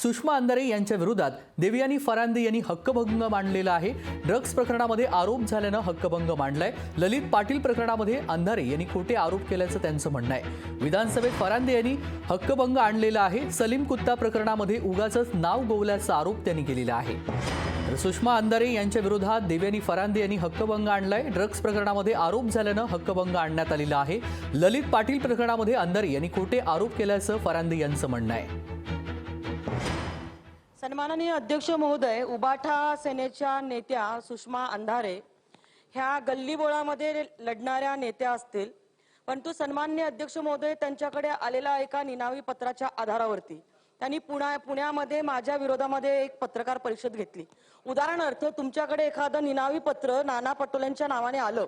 सुषमा अंधारे यांच्या विरोधात देवयानी फरांदे यांनी हक्कभंग मांडलेला आहे। ड्रग्ज प्रकरणामध्ये आरोप झाल्यानं हक्कभंग मांडलाय। ललित पाटील प्रकरणामध्ये अंधारे यांनी खोटे आरोप केल्याचं त्यांचं म्हणणं आहे। विधानसभेत फरांदे यांनी हक्कभंग आणलेला आहे। सलीम कुत्ता प्रकरणामध्ये उगाचच नाव गोवल्याचा आरोप त्यांनी केलेला आहे। तर सुषमा अंधारे यांच्या विरोधात देवयानी फरांदे यांनी हक्कभंग आणलाय। ड्रग्ज प्रकरणामध्ये आरोप झाल्यानं हक्कभंग आणण्यात आलेला आहे। ललित पाटील प्रकरणामध्ये अंधारे यांनी खोटे आरोप केल्याचं फरांदे यांचं म्हणणं आहे। सन्माननीय अध्यक्ष महोदय, उबाठा सेनेच्या नेत्या सुषमा अंधारे ह्या गल्लीबोळामध्ये लढणाऱ्या नेत्या असतील, परंतु सन्माननीय अध्यक्ष महोदय त्यांच्याकडे आलेल्या एका निनावी पत्राच्या आधारावरती त्यांनी पुण्यामध्ये माझ्या विरोधामध्ये एक पत्रकार परिषद घेतली। उदाहरणार्थ, तुमच्याकडे एखादं निनावी पत्र नाना पटोलेंच्या नावाने आलं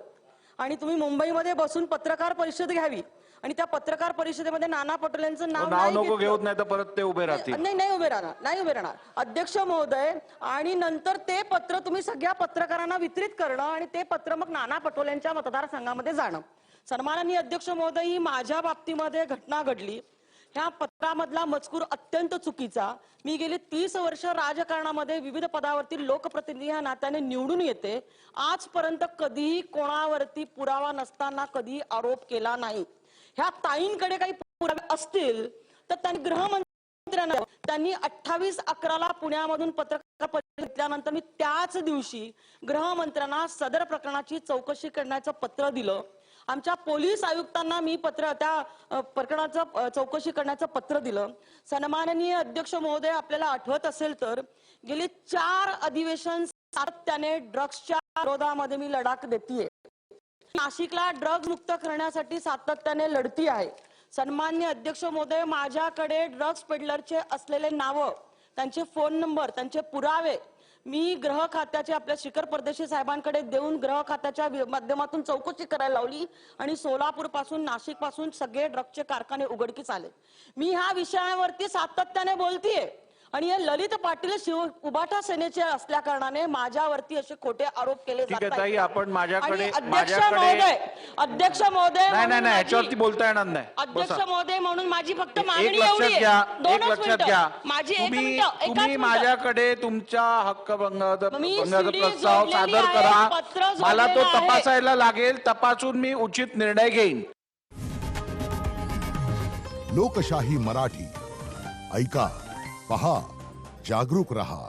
आणि तुम्ही मुंबईमध्ये बसून पत्रकार परिषद घ्यावी आणि त्या पत्रकार परिषदेमध्ये नाना पटोलेंचं नाव नको घेऊत, नाही तर परत ते उभे राहतील। नाही उभे राहणार अध्यक्ष महोदय। आणि नंतर ते पत्र तुम्ही सगळ्या पत्रकारांना वितरित करणं आणि ते पत्र मग नाना पटोलेंच्या मतदारसंघामध्ये जाणं। सन्माननीय अध्यक्ष महोदय, ही माझ्या बाबतीमध्ये घटना घडली। ह्या पत्रामधला मजकूर अत्यंत चुकीचा। मी गेली 30 वर्ष राजकारणामध्ये विविध पदावरती लोकप्रतिनिधी ह्या नात्याने निवडून येते। आजपर्यंत कधीही कोणावरती पुरावा नसताना कधी आरोप केला नाही। ह्या ताईंकडे काही पुरावे असतील तर त्यांनी गृहमंत्र्यांना त्यांनी 28/11 पुण्यामधून पत्रकार परिषद घेतल्यानंतर मी त्याच दिवशी गृहमंत्र्यांना सदर प्रकरणाची चौकशी करण्याचं पत्र दिलं। आमच्या पोलीस आयुक्तांना मी त्या प्रकरणाचं चौकशी करण्याचं पत्र दिलं। सन्माननीय अध्यक्ष महोदय, आपल्याला आठवत असेल तर गेली 4 अधिवेशन सातत्याने ड्रग्सच्या विरोधामध्ये मी लढा देतीये। नाशिकला ड्रग्ज मुक्त करण्यासाठी सातत्याने लढती आहे। सन्माननीय अध्यक्ष महोदय, माझ्याकडे ड्रग्ज पेडलरचे असलेले नाव, त्यांचे फोन नंबर, त्यांचे पुरावे मी गृह खात्याचे आपल्या शिखर परदेशी साहेबांकडे देऊन गृह खात्याच्या माध्यमातून चौकशी करायला लावली आणि सोलापूर पासून नाशिक पासून सगळे ड्रग्जचे कारखाने उघडकीस आले। मी ह्या विषयावरती सातत्याने बोलतीये आणि हे ललित पाटील उबाठा सेनेचे असल्या कारणाने माझ्यावरती असे खोटे आरोप केले जातात। आपण माझ्याकडे अध्यक्ष महोदय नाही याच्यावरती बोलता येणार नाही। अध्यक्ष महोदय म्हणून माझी फक्त मागणी एवढी आहे, आहे, लक्षात घ्या, माझी तुम्ही माझ्याकडे तुमच्या हक्कभंगाचा प्रस्ताव सादर करा। मला तो तपासायला लागेल, तपासून मी उचित निर्णय घेईन। लोकशाही मराठी ऐका, पहा, जागरूक रहा।